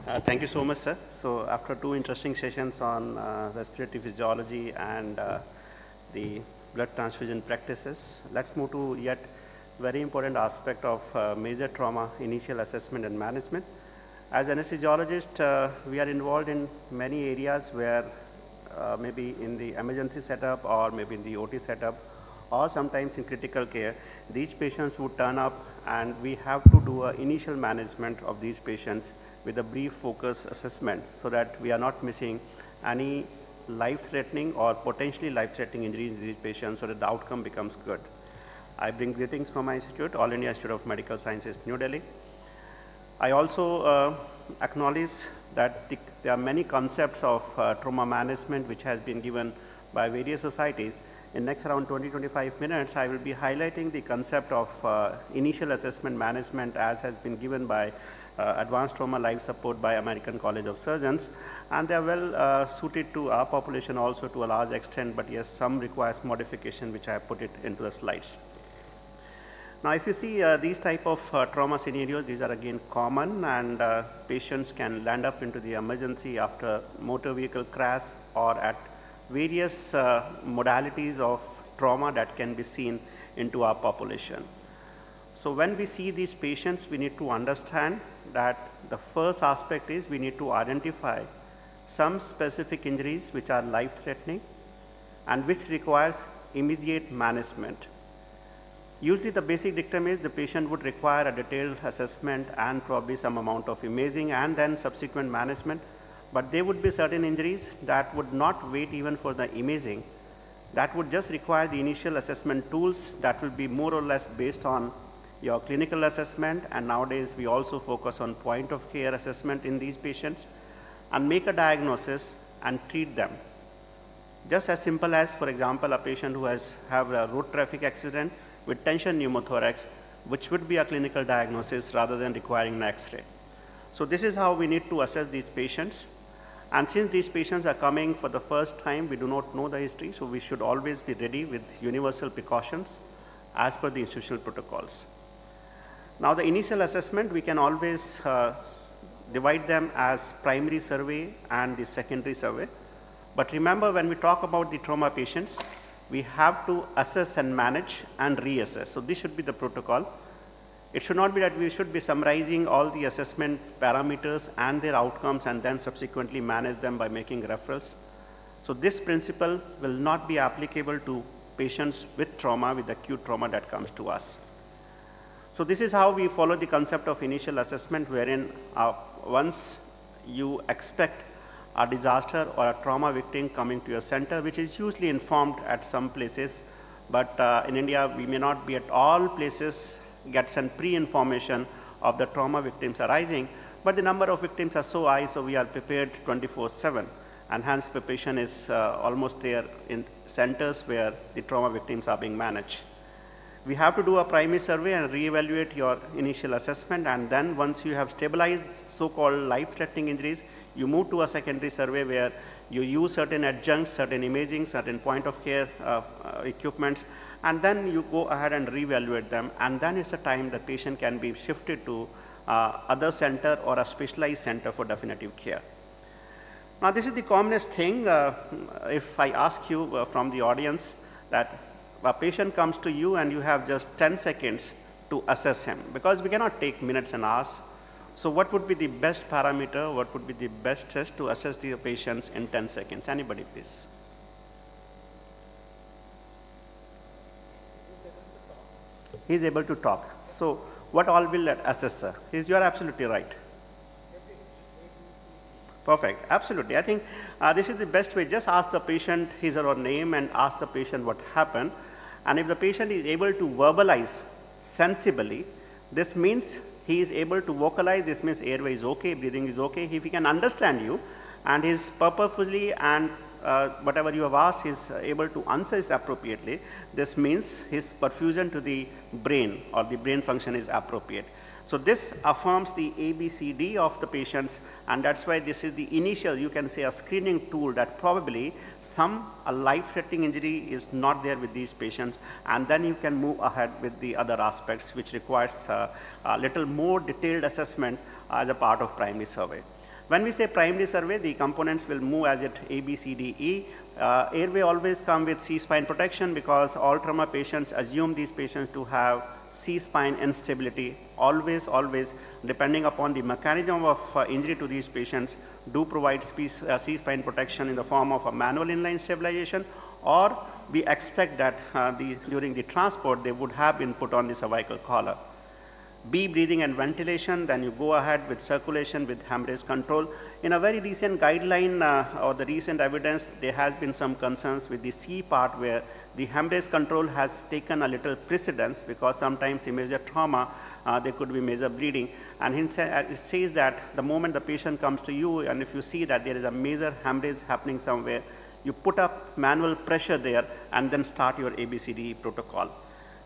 Thank you so much, sir. So after two interesting sessions on respiratory physiology and the blood transfusion practices, let's move to yet very important aspect of major trauma initial assessment and management. As anesthesiologist, we are involved in many areas where maybe in the emergency setup or maybe in the OT setup or sometimes in critical care, these patients would turn up and we have to do an initial management of these patients with a brief focus assessment so that we are not missing any life-threatening or potentially life-threatening injuries in these patients so that the outcome becomes good. I bring greetings from my institute, All India Institute of Medical Sciences, New Delhi. I also acknowledge that there are many concepts of trauma management which has been given by various societies. In next around 20-25 minutes, I will be highlighting the concept of initial assessment management as has been given by Advanced Trauma Life Support by American College of Surgeons, and they are well suited to our population also to a large extent, but yes, some requires modification which I have put it into the slides. Now, if you see these type of trauma scenarios, these are again common, and patients can land up into the emergency after motor vehicle crash or at various modalities of trauma that can be seen into our population. So when we see these patients, we need to understand that the first aspect is we need to identify some specific injuries which are life-threatening and which requires immediate management. Usually the basic dictum is the patient would require a detailed assessment and probably some amount of imaging and then subsequent management, but there would be certain injuries that would not wait even for the imaging, that would just require the initial assessment tools that will be more or less based on your clinical assessment, and nowadays we also focus on point of care assessment in these patients and make a diagnosis and treat them. Just as simple as, for example, a patient who has a road traffic accident with tension pneumothorax, which would be a clinical diagnosis rather than requiring an X-ray. So this is how we need to assess these patients, and since these patients are coming for the first time, we do not know the history, so we should always be ready with universal precautions as per the institutional protocols. Now, the initial assessment, we can always divide them as primary survey and the secondary survey. But remember, when we talk about the trauma patients, we have to assess and manage and reassess. So this should be the protocol. It should not be that we should be summarizing all the assessment parameters and their outcomes and then subsequently manage them by making referrals. So this principle will not be applicable to patients with trauma, with acute trauma that comes to us. So this is how we follow the concept of initial assessment, wherein once you expect a disaster or a trauma victim coming to your center, which is usually informed at some places, but in India we may not be at all places get some pre-information of the trauma victims arising, but the number of victims are so high, so we are prepared 24/7, and hence preparation is almost there in centers where the trauma victims are being managed. We have to do a primary survey and reevaluate your initial assessment, and then once you have stabilized so-called life-threatening injuries, you move to a secondary survey where you use certain adjuncts, certain imaging, certain point of care equipments, and then you go ahead and reevaluate them, and then it's a time the patient can be shifted to other center or a specialized center for definitive care. Now, this is the commonest thing. If I ask you from the audience that a patient comes to you and you have just 10 seconds to assess him, because we cannot take minutes and hours. So what would be the best parameter, what would be the best test to assess the patients in 10 seconds? Anybody please? He is able to talk. So what all will assess, sir? You are absolutely right. Perfect, absolutely. I think this is the best way. Just ask the patient his or her name and ask the patient what happened. And if the patient is able to verbalize sensibly, this means he is able to vocalize, this means airway is okay, breathing is okay. If he can understand you and is purposefully and whatever you have asked, he is able to answer this appropriately, this means his perfusion to the brain or the brain function is appropriate. So this affirms the ABCD of the patients, and that's why this is the initial, you can say, a screening tool that probably a life-threatening injury is not there with these patients, and then you can move ahead with the other aspects which requires a little more detailed assessment as a part of primary survey. When we say primary survey, the components will move as it A, B, C, D, E. Airway always come with C-spine protection because all trauma patients assume these patients to have C-spine instability. Always, depending upon the mechanism of injury to these patients, do provide C-spine protection in the form of a manual inline stabilization, or we expect that during the transport they would have been put on the cervical collar. B, breathing and ventilation, then you go ahead with circulation with hemorrhage control. In a very recent guideline or the recent evidence, there has been some concerns with the C part where the hemorrhage control has taken a little precedence because sometimes the major trauma, there could be major bleeding, and hence it says that the moment the patient comes to you and if you see that there is a major hemorrhage happening somewhere, you put up manual pressure there and then start your ABCDE protocol.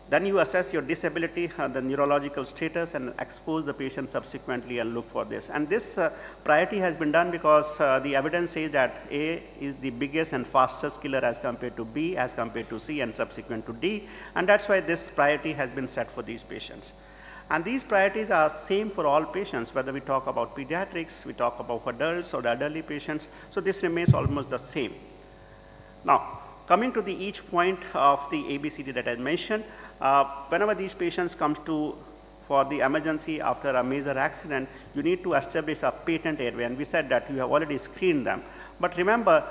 Then you assess your disability, the neurological status, and expose the patient subsequently and look for this. And this priority has been done because the evidence says that A is the biggest and fastest killer as compared to B, as compared to C, and subsequent to D. And that's why this priority has been set for these patients. And these priorities are same for all patients, whether we talk about pediatrics, we talk about adults or the elderly patients. So this remains almost the same. Now, coming to the each point of the ABCD that I mentioned, whenever these patients come for the emergency after a major accident, you need to establish a patent airway, and we said that you have already screened them. But remember,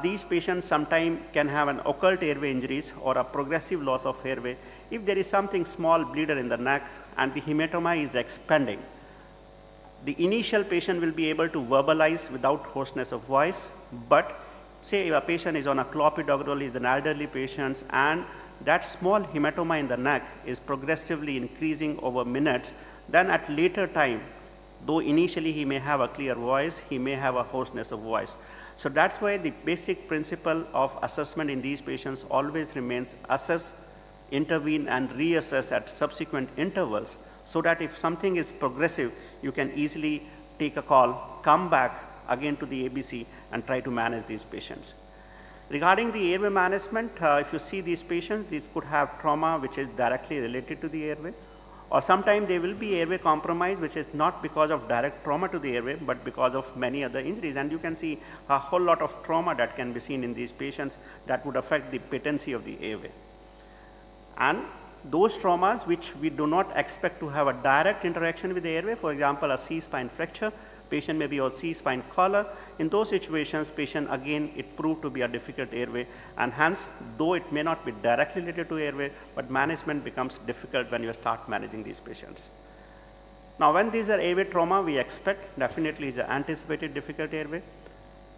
these patients sometimes can have an occult airway injuries or a progressive loss of airway if there is something small bleeder in the neck and the hematoma is expanding. The initial patient will be able to verbalize without hoarseness of voice, but say if a patient is on a clopidogrel, is an elderly patient, and that small hematoma in the neck is progressively increasing over minutes, then at later time, though initially he may have a clear voice, he may have a hoarseness of voice. So that's why the basic principle of assessment in these patients always remains assess, intervene, and reassess at subsequent intervals, so that if something is progressive, you can easily take a call, come back again to the ABC and try to manage these patients. Regarding the airway management, if you see these patients, these could have trauma which is directly related to the airway, or sometimes there will be airway compromise which is not because of direct trauma to the airway, but because of many other injuries. And you can see a whole lot of trauma that can be seen in these patients that would affect the patency of the airway. And those traumas which we do not expect to have a direct interaction with the airway, for example, a C-spine fracture, patient may be on C-spine collar. In those situations, patient again, it proved to be a difficult airway, and hence, though it may not be directly related to airway, but management becomes difficult when you start managing these patients. Now, when these are airway trauma, we expect definitely is an anticipated difficult airway.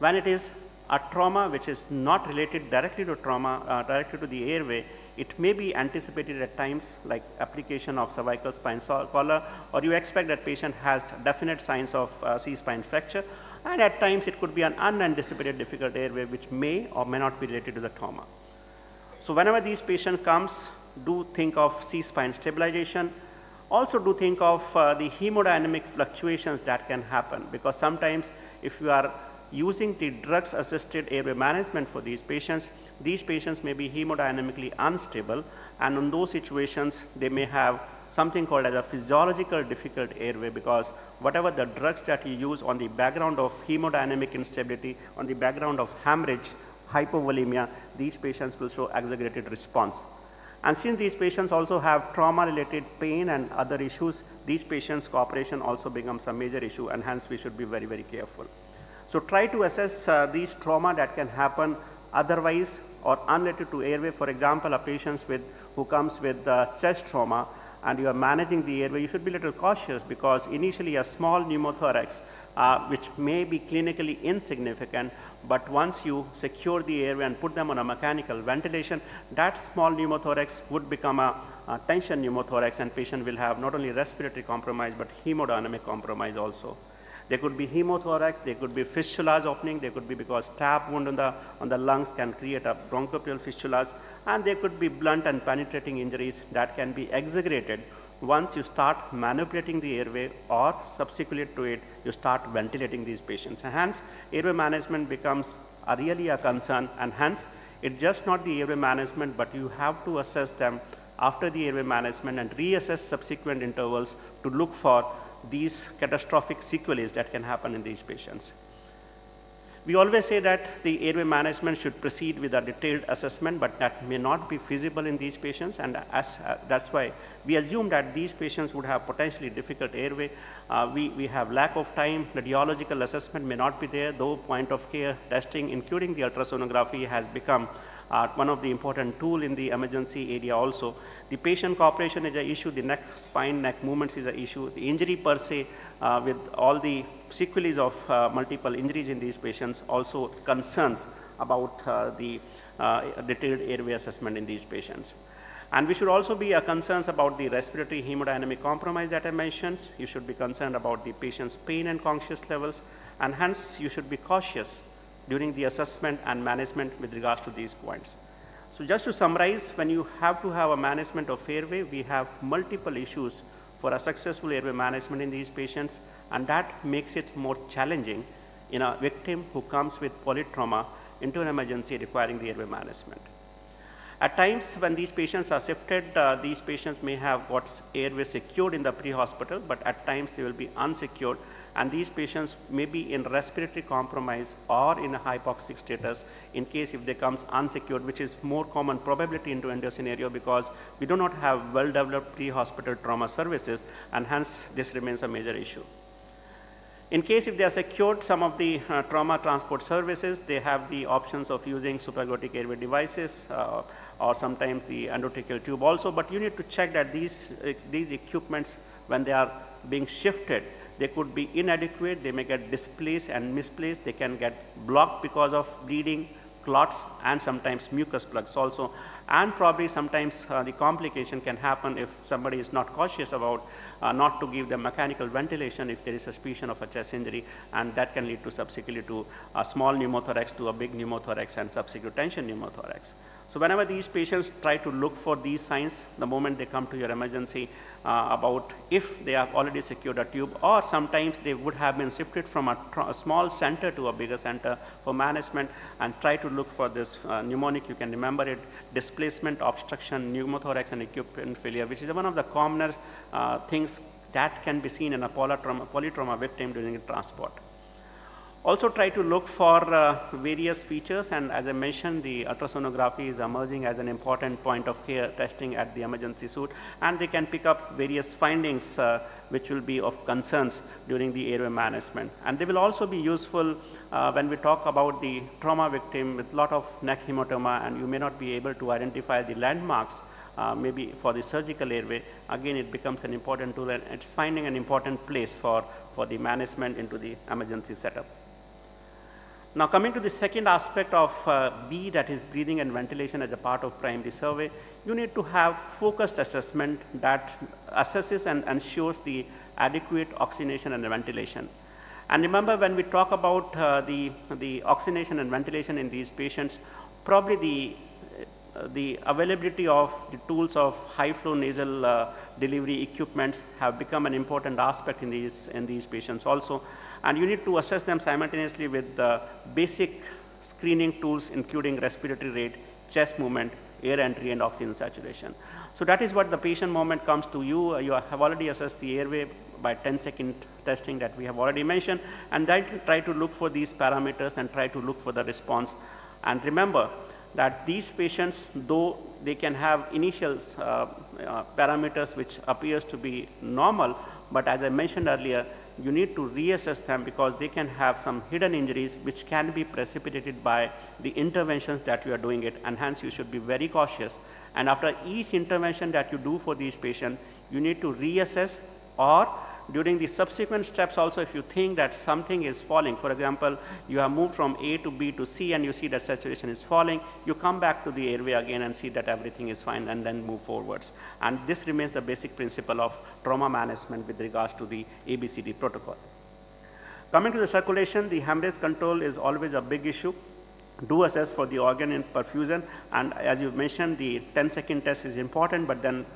When it is a trauma which is not related directly to trauma, directly to the airway, it may be anticipated at times like application of cervical spine collar, or you expect that patient has definite signs of C-spine fracture, and at times it could be an unanticipated difficult airway which may or may not be related to the trauma. So whenever these patient comes, do think of C-spine stabilization. Also do think of the hemodynamic fluctuations that can happen, because sometimes if you are using the drugs assisted airway management for these patients may be hemodynamically unstable, and in those situations they may have something called as a physiological difficult airway, because whatever the drugs that you use on the background of hemodynamic instability, on the background of hemorrhage, hypovolemia, these patients will show exaggerated response. And since these patients also have trauma related pain and other issues, these patients' cooperation also becomes a major issue, and hence we should be very, very careful. So try to assess these trauma that can happen otherwise or unrelated to airway. For example, a patient who comes with chest trauma and you are managing the airway, you should be a little cautious, because initially a small pneumothorax which may be clinically insignificant, but once you secure the airway and put them on a mechanical ventilation, that small pneumothorax would become a tension pneumothorax, and patient will have not only respiratory compromise but hemodynamic compromise also. There could be hemothorax, there could be fistulas opening, there could be because stab wound on the lungs can create a bronchopleural fistulas, and there could be blunt and penetrating injuries that can be exaggerated once you start manipulating the airway, or subsequent to it, you start ventilating these patients. And hence, airway management becomes really a concern, and hence, it's just not the airway management, but you have to assess them after the airway management and reassess subsequent intervals to look for these catastrophic sequelae that can happen in these patients. We always say that the airway management should proceed with a detailed assessment, but that may not be feasible in these patients, and that's why we assume that these patients would have potentially difficult airway. We have lack of time, radiological assessment may not be there, though point of care testing, including the ultrasonography, has become one of the important tool in the emergency area also. The patient cooperation is an issue, the neck, spine, neck movements is an issue, the injury per se with all the sequelae of multiple injuries in these patients also concerns about the detailed airway assessment in these patients. And we should also be concerned about the respiratory hemodynamic compromise that I mentioned. You should be concerned about the patient's pain and conscious levels, and hence you should be cautious during the assessment and management with regards to these points. So just to summarize, when you have to have a management of airway, we have multiple issues for a successful airway management in these patients, and that makes it more challenging in a victim who comes with polytrauma into an emergency requiring the airway management. At times when these patients are shifted, these patients may have what's airway secured in the pre-hospital, but at times they will be unsecured, and these patients may be in respiratory compromise or in a hypoxic status in case if they comes unsecured, which is more common probability into India scenario because we do not have well developed pre-hospital trauma services, and hence this remains a major issue. In case if they are secured, some of the trauma transport services, they have the options of using supraglottic airway devices or sometimes the endotracheal tube also, but you need to check that these equipments, when they are being shifted, they could be inadequate, they may get displaced and misplaced, they can get blocked because of bleeding, clots, and sometimes mucus plugs also, and probably sometimes the complication can happen if somebody is not cautious about not to give them mechanical ventilation if there is suspicion of a chest injury, and that can lead to subsequently to a small pneumothorax to a big pneumothorax and subsequent tension pneumothorax. So whenever these patients try to look for these signs, the moment they come to your emergency about if they have already secured a tube, or sometimes they would have been shifted from a small center to a bigger center for management, and try to look for this mnemonic, you can remember it, displacement, obstruction, pneumothorax, and equipment failure, which is one of the commoner things that can be seen in a polytrauma victim during a transport. Also try to look for various features, and as I mentioned, the ultrasonography is emerging as an important point of care testing at the emergency suite, and they can pick up various findings which will be of concerns during the airway management. And they will also be useful when we talk about the trauma victim with lot of neck hematoma, and you may not be able to identify the landmarks maybe for the surgical airway. Again, it becomes an important tool, and it's finding an important place for the management into the emergency setup. Now coming to the second aspect of B, that is breathing and ventilation as a part of primary survey, you need to have focused assessment that assesses and ensures the adequate oxygenation and ventilation. And remember, when we talk about the oxygenation and ventilation in these patients, probably the availability of the tools of high flow nasal delivery equipments have become an important aspect in these patients also. And you need to assess them simultaneously with the basic screening tools, including respiratory rate, chest movement, air entry, and oxygen saturation. So that is what the patient moment comes to you. You have already assessed the airway by 10-second testing that we have already mentioned, and then try to look for these parameters and try to look for the response. And remember that these patients, though they can have initial parameters which appears to be normal, but as I mentioned earlier, you need to reassess them because they can have some hidden injuries which can be precipitated by the interventions that you are doing it, and hence you should be very cautious. And after each intervention that you do for these patients, you need to reassess, or during the subsequent steps also, if you think that something is falling, for example, you have moved from A to B to C and you see that saturation is falling, you come back to the airway again and see that everything is fine and then move forwards. And this remains the basic principle of trauma management with regards to the ABCD protocol. Coming to the circulation, the hemorrhage control is always a big issue. Do assess for the organ and perfusion, and as you mentioned, the 10-second test is important, but then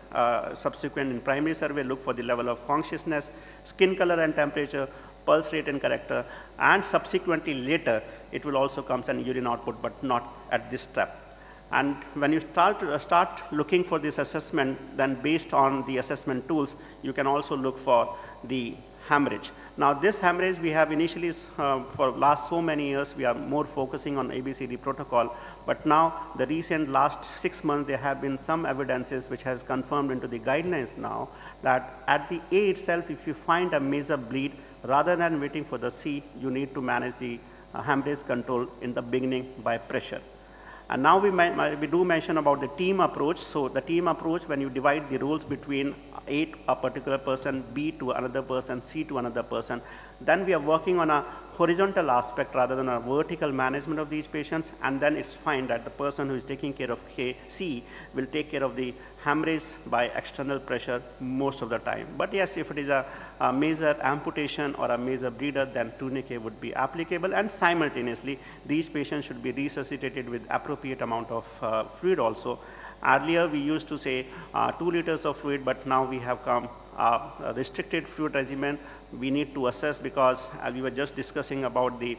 subsequent in primary survey, look for the level of consciousness, skin color and temperature, pulse rate and character, and subsequently later it will also come an urine output, but not at this step. And when you start looking for this assessment, then based on the assessment tools, you can also look for the hemorrhage. Now this hemorrhage we have initially for last so many years we are more focusing on ABCD protocol, but now the recent last 6 months there have been some evidences which has confirmed into the guidelines now that at the A itself, if you find a major bleed, rather than waiting for the C, you need to manage the hemorrhage control in the beginning by pressure. And now we do mention about the team approach. So the team approach, when you divide the roles between A to a particular person, B to another person, C to another person, then we are working on a horizontal aspect rather than a vertical management of these patients, and then it's fine that the person who is taking care of C will take care of the hemorrhage by external pressure most of the time. But yes, if it is a major amputation or a major bleeder, then tourniquet would be applicable, and simultaneously these patients should be resuscitated with appropriate amount of fluid also. Earlier we used to say 2 liters of fluid, but now we have come a restricted fluid regimen. We need to assess, because as we were just discussing about the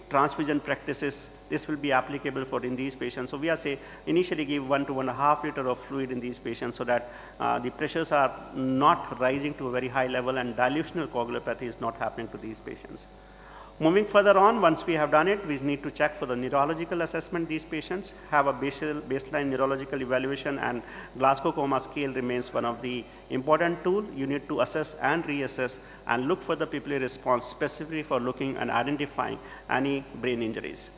transfusion practices, this will be applicable for in these patients. So we are say initially give 1 to 1.5 liter of fluid in these patients, so that the pressures are not rising to a very high level and dilutional coagulopathy is not happening to these patients. Moving further on, once we have done it, we need to check for the neurological assessment. These patients have a baseline neurological evaluation, and Glasgow Coma Scale remains one of the important tools. You need to assess and reassess and look for the pupillary response specifically for looking and identifying any brain injuries.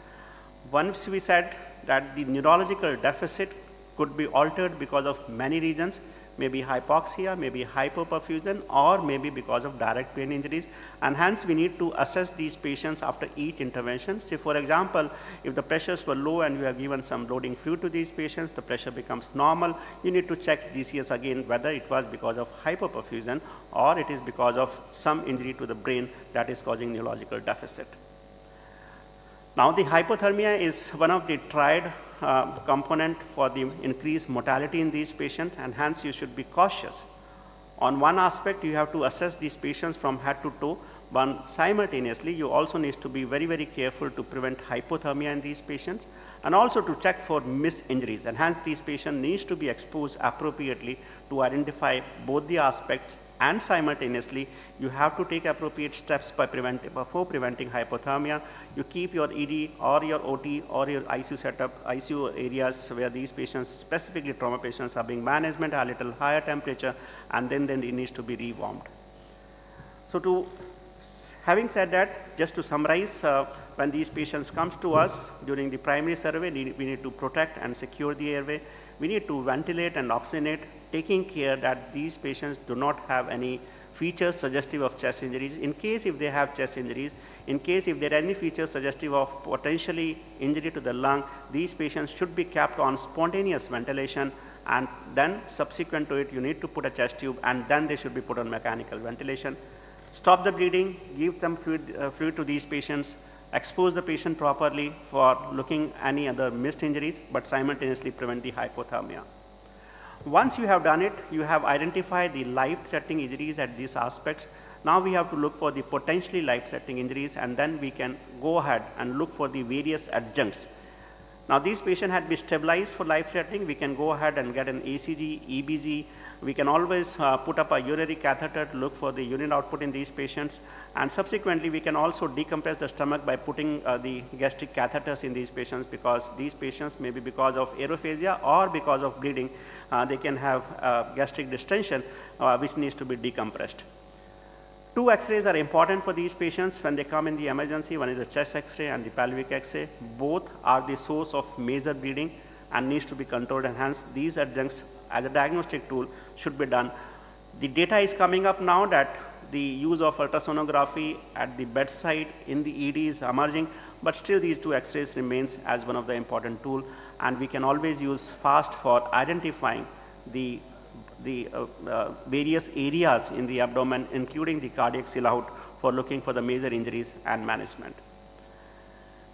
Once we said that the neurological deficit could be altered because of many reasons, maybe hypoxia, maybe hypoperfusion, or maybe because of direct brain injuries, and hence we need to assess these patients after each intervention. Say for example, if the pressures were low and you have given some loading fluid to these patients, the pressure becomes normal, you need to check GCS again whether it was because of hypoperfusion or it is because of some injury to the brain that is causing neurological deficit. Now the hypothermia is one of the tried component for the increased mortality in these patients, and hence you should be cautious. On one aspect, you have to assess these patients from head to toe, but simultaneously you also need to be very, very careful to prevent hypothermia in these patients, and also to check for missed injuries, and hence these patients needs to be exposed appropriately to identify both the aspects, and simultaneously you have to take appropriate steps before preventing hypothermia. You keep your ED or your OT or your ICU setup, ICU areas where these patients, specifically trauma patients, are being managed at a little higher temperature, and then it needs to be rewarmed. So having said that, just to summarize, when these patients comes to us during the primary survey, we need to protect and secure the airway. We need to ventilate and oxygenate, taking care that these patients do not have any features suggestive of chest injuries. In case if they have chest injuries, in case if there are any features suggestive of potentially injury to the lung, these patients should be kept on spontaneous ventilation, and then subsequent to it you need to put a chest tube, and then they should be put on mechanical ventilation. Stop the bleeding, give them fluid to these patients, expose the patient properly for looking any other missed injuries, but simultaneously prevent the hypothermia. Once you have done it, you have identified the life-threatening injuries at these aspects. Now we have to look for the potentially life-threatening injuries, and then we can go ahead and look for the various adjuncts. Now these patients had been stabilized for life-threatening. We can go ahead and get an ACG, EBG. We can always put up a urinary catheter to look for the urine output in these patients, and subsequently we can also decompress the stomach by putting the gastric catheters in these patients, because these patients maybe because of aerophagia or because of bleeding, they can have gastric distension which needs to be decompressed. 2 X-rays are important for these patients when they come in the emergency. One is the chest X-ray and the pelvic X-ray. Both are the source of major bleeding and needs to be controlled, and hence these adjuncts as a diagnostic tool should be done. The data is coming up now that the use of ultrasonography at the bedside in the ED is emerging, but still these 2 X-rays remains as one of the important tool, and we can always use FAST for identifying the various areas in the abdomen, including the cardiac silhouette, for looking for the major injuries and management.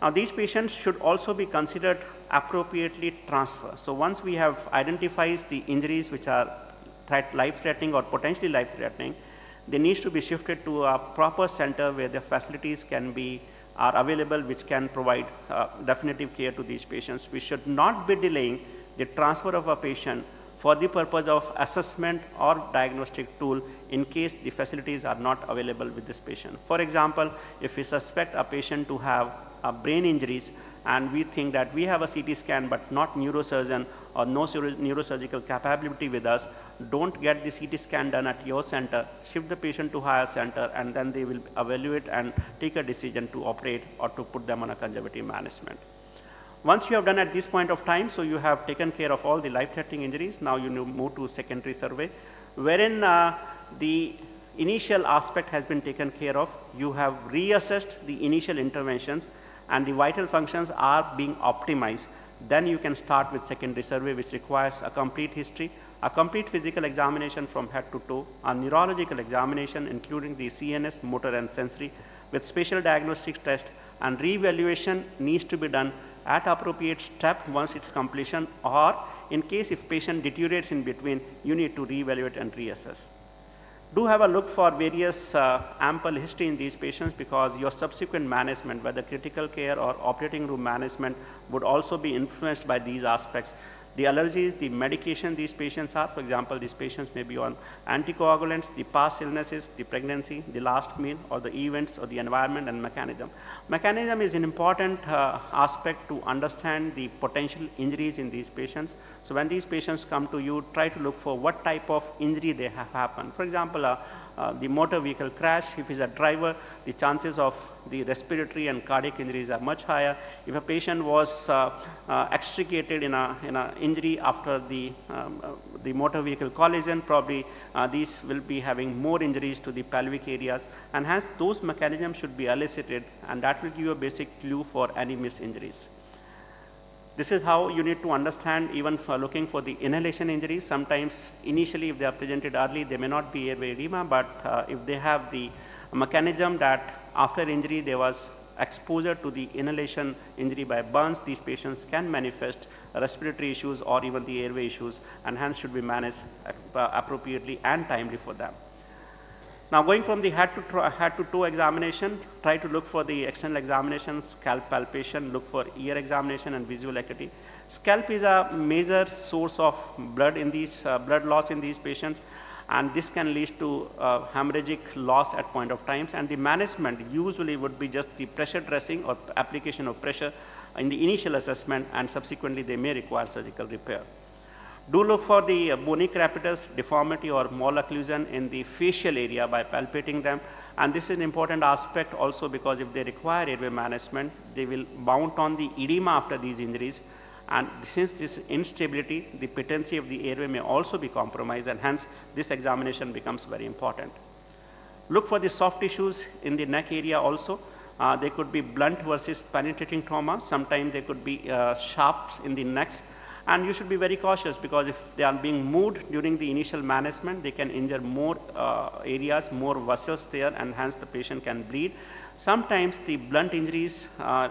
Now these patients should also be considered appropriately transfer. So once we have identified the injuries which are life-threatening or potentially life-threatening, they need to be shifted to a proper center where the facilities are available which can provide definitive care to these patients. We should not be delaying the transfer of a patient for the purpose of assessment or diagnostic tool in case the facilities are not available with this patient. For example, if we suspect a patient to have brain injuries and we think that we have a CT scan but not neurosurgeon or no neurosurgical capability with us, don't get the CT scan done at your center, shift the patient to higher center, and then they will evaluate and take a decision to operate or to put them on a conservative management. Once you have done at this point of time, so you have taken care of all the life-threatening injuries, now you move to secondary survey, wherein the initial aspect has been taken care of. You have reassessed the initial interventions and the vital functions are being optimized. Then you can start with secondary survey, which requires a complete history, a complete physical examination from head to toe, a neurological examination including the CNS, motor and sensory with spatial diagnostic test, and re-evaluation needs to be done at appropriate step once its completion, or in case if patient deteriorates in between, you need to re-evaluate and reassess. Do have a look for various ample history in these patients, because your subsequent management, whether critical care or operating room management, would also be influenced by these aspects. The allergies, the medication these patients are, for example, these patients may be on anticoagulants, the past illnesses, the pregnancy, the last meal, or the events, or the environment and mechanism. Mechanism is an important aspect to understand the potential injuries in these patients. So when these patients come to you, try to look for what type of injury they have happened. For example, the motor vehicle crash, if it's a driver, the chances of the respiratory and cardiac injuries are much higher. If a patient was extricated in a injury after the motor vehicle collision, probably these will be having more injuries to the pelvic areas, and hence those mechanisms should be elicited, and that will give you a basic clue for any missed injuries. This is how you need to understand, even for looking for the inhalation injuries. Sometimes initially if they are presented early, they may not be airway edema, but if they have the mechanism that after injury there was exposure to the inhalation injury by burns, these patients can manifest respiratory issues or even the airway issues, and hence should be managed appropriately and timely for them. Now going from the head to toe examination, try to look for the external examination, scalp palpation, look for ear examination and visual acuity. Scalp is a major source of blood in these blood loss in these patients, and this can lead to hemorrhagic loss at point of times, and the management usually would be just the pressure dressing or application of pressure in the initial assessment, and subsequently they may require surgical repair. Do look for the bony crepitus, deformity or mole occlusion in the facial area by palpating them, and this is an important aspect also, because if they require airway management, they will mount on the edema after these injuries, and since this instability, the patency of the airway may also be compromised, and hence this examination becomes very important. Look for the soft tissues in the neck area also. They could be blunt versus penetrating trauma. Sometimes they could be sharps in the necks. And you should be very cautious, because if they are being moved during the initial management, they can injure more areas, more vessels there, and hence the patient can bleed. Sometimes the blunt injuries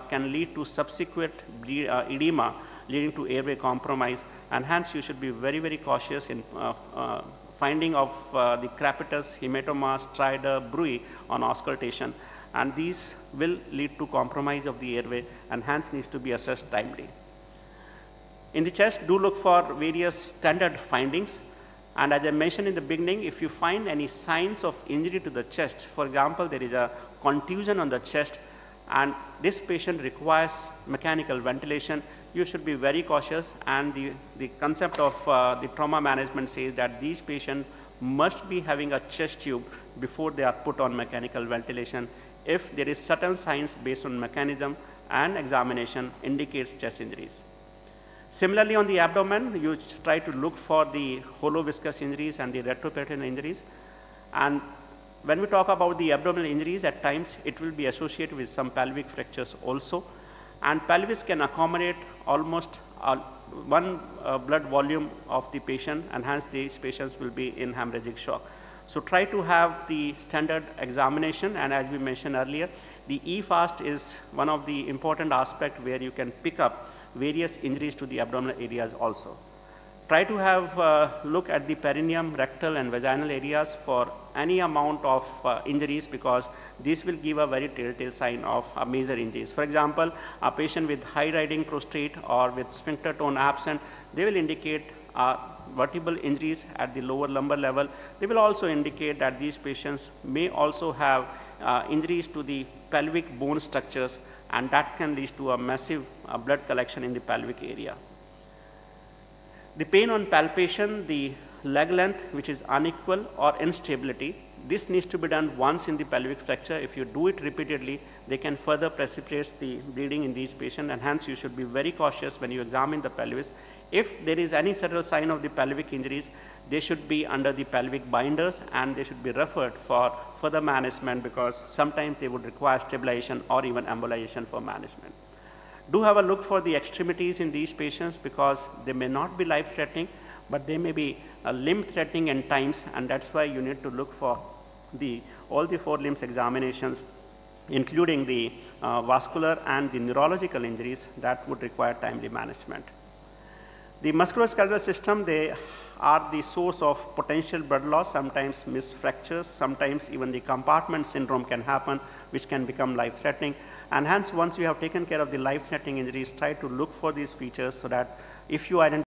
can lead to subsequent edema, leading to airway compromise, and hence you should be very, very cautious in finding of the crepitus, hematoma, stridor, bruit on auscultation, and these will lead to compromise of the airway, and hence needs to be assessed timely. In the chest, do look for various standard findings, and as I mentioned in the beginning, if you find any signs of injury to the chest, for example, there is a contusion on the chest and this patient requires mechanical ventilation, you should be very cautious, and the concept of the trauma management says that these patients must be having a chest tube before they are put on mechanical ventilation if there is certain signs based on mechanism and examination indicates chest injuries. Similarly, on the abdomen, you try to look for the hollow viscous injuries and the retroperitoneal injuries. And when we talk about the abdominal injuries, at times it will be associated with some pelvic fractures also. And pelvis can accommodate almost one blood volume of the patient, and hence these patients will be in hemorrhagic shock. So try to have the standard examination, and as we mentioned earlier, the E-FAST is one of the important aspects where you can pick up various injuries to the abdominal areas also. Try to have look at the perineum, rectal and vaginal areas for any amount of injuries, because this will give a very telltale sign of major injuries. For example, a patient with high riding prostate or with sphincter tone absent, they will indicate vertebral injuries at the lower lumbar level, they will also indicate that these patients may also have injuries to the pelvic bone structures, and that can lead to a massive blood collection in the pelvic area. The pain on palpation, the leg length which is unequal or instability, this needs to be done once in the pelvic fracture. If you do it repeatedly, they can further precipitate the bleeding in these patients, and hence you should be very cautious when you examine the pelvis. If there is any subtle sign of the pelvic injuries, they should be under the pelvic binders and they should be referred for further management, because sometimes they would require stabilization or even embolization for management. Do have a look for the extremities in these patients, because they may not be life threatening, but they may be limb threatening in times, and that's why you need to look for all the 4 limbs examinations, including the vascular and the neurological injuries that would require timely management. The musculoskeletal system, they are the source of potential blood loss, sometimes missed fractures, sometimes even the compartment syndrome can happen, which can become life threatening. And hence, once you have taken care of the life threatening injuries, try to look for these features so that if you identify